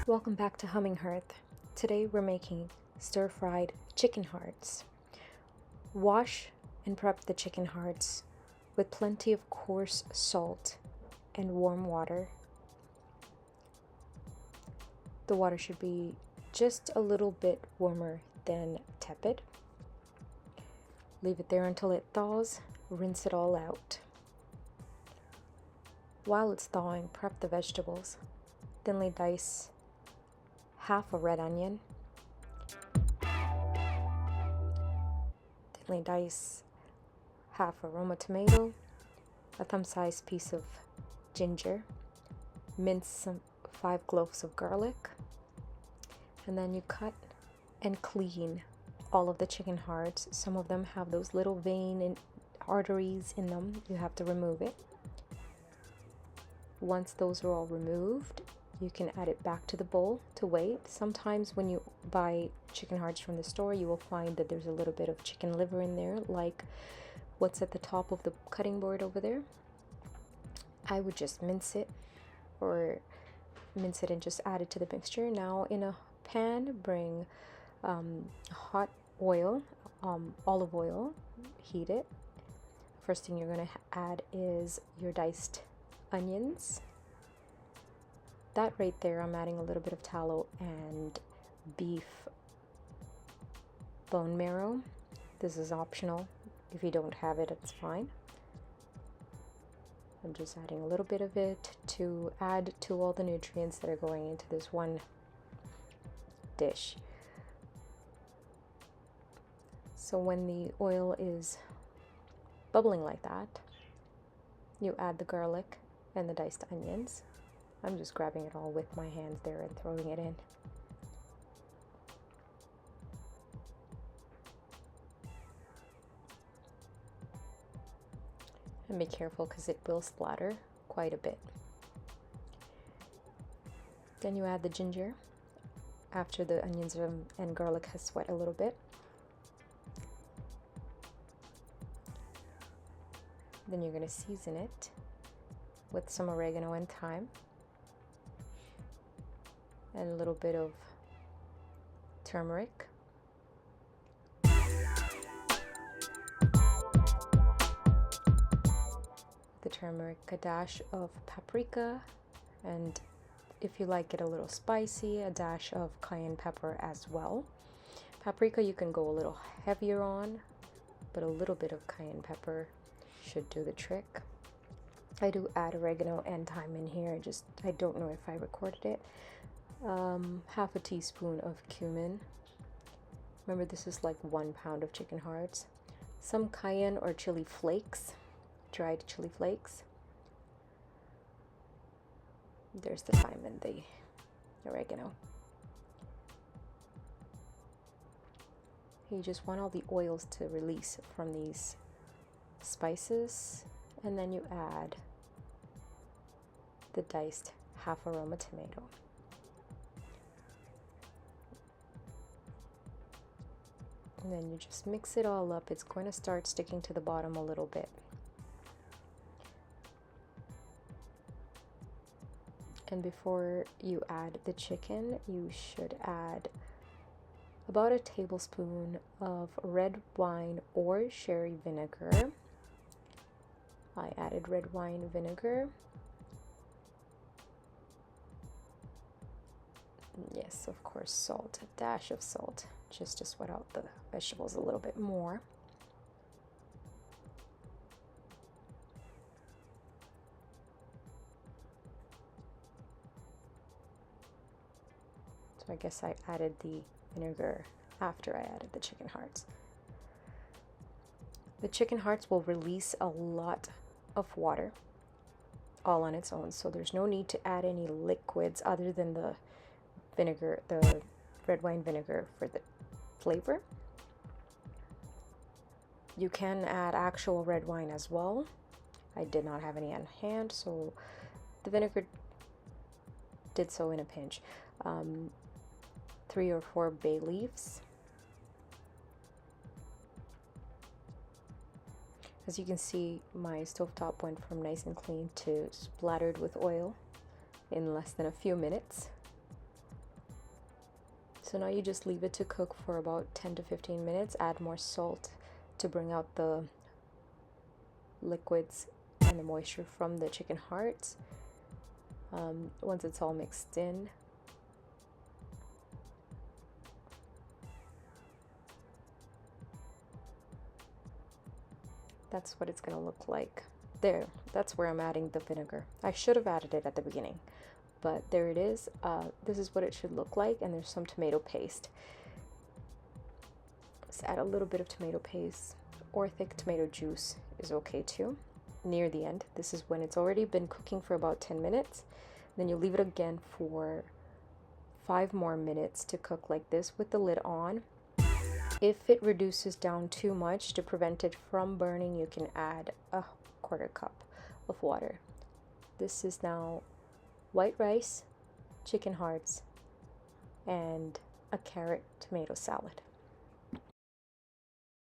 Welcome back to Humming Hearth. Today we're making stir-fried chicken hearts. Wash and prep the chicken hearts with plenty of coarse salt and warm water. The water should be just a little bit warmer than tepid. Leave it there until it thaws. Rinse it all out. While it's thawing, prep the vegetables. Thinly dice half a red onion. Thinly dice half a Roma tomato, a thumb-sized piece of ginger, mince some 5 cloves of garlic, and then you cut and clean all of the chicken hearts. Some of them have those little vein and arteries in them. You have to remove it. Once those are all removed, you can add it back to the bowl to wait. Sometimes when you buy chicken hearts from the store, you will find that there's a little bit of chicken liver in there, like what's at the top of the cutting board over there. I would just mince it and just add it to the mixture. Now in a pan, bring hot oil, olive oil, heat it. First thing you're going to add is your diced onions. That right there, I'm adding a little bit of tallow and beef bone marrow. This is optional. If you don't have it, it's fine. I'm just adding a little bit of it to add to all the nutrients that are going into this one dish. So when the oil is bubbling like that, you add the garlic and the diced onions. I'm just grabbing it all with my hands there and throwing it in. And be careful because it will splatter quite a bit. Then you add the ginger after the onions and garlic has sweat a little bit. Then you're going to season it with some oregano and thyme, and a little bit of turmeric. The turmeric, a dash of paprika, and if you like it a little spicy, a dash of cayenne pepper as well. Paprika you can go a little heavier on, but a little bit of cayenne pepper should do the trick. I do add oregano and thyme in here, I don't know if I recorded it. Half a teaspoon of cumin. Remember, this is like 1 pound of chicken hearts. Some cayenne or chili flakes, dried chili flakes. There's the thyme and the oregano. You just want all the oils to release from these spices, and then you add the diced half a Roma tomato. And then you just mix it all up. It's going to start sticking to the bottom a little bit. And before you add the chicken, you should add about a tablespoon of red wine or sherry vinegar. I added red wine vinegar. Yes, of course, salt, a dash of salt, just to sweat out the vegetables a little bit more. So I guess I added the vinegar after I added the chicken hearts. The chicken hearts will release a lot of water all on its own, so there's no need to add any liquids other than the vinegar, the red wine vinegar for the flavor. You can add actual red wine as well. I did not have any on hand, so the vinegar did so in a pinch. 3 or 4 bay leaves. As you can see, my stovetop went from nice and clean to splattered with oil in less than a few minutes. So now you just leave it to cook for about 10 to 15 minutes. Add more salt to bring out the liquids and the moisture from the chicken hearts. Once it's all mixed in, that's what it's going to look like. There, that's where I'm adding the vinegar. I should have added it at the beginning, but there it is. This is what it should look like, and there's some tomato paste. Just add a little bit of tomato paste, or thick tomato juice is okay too. Near the end, this is when it's already been cooking for about 10 minutes. Then you leave it again for 5 more minutes to cook like this with the lid on. If it reduces down too much, to prevent it from burning, you can add a 1/4 cup of water. This is now white rice, chicken hearts, and a carrot tomato salad.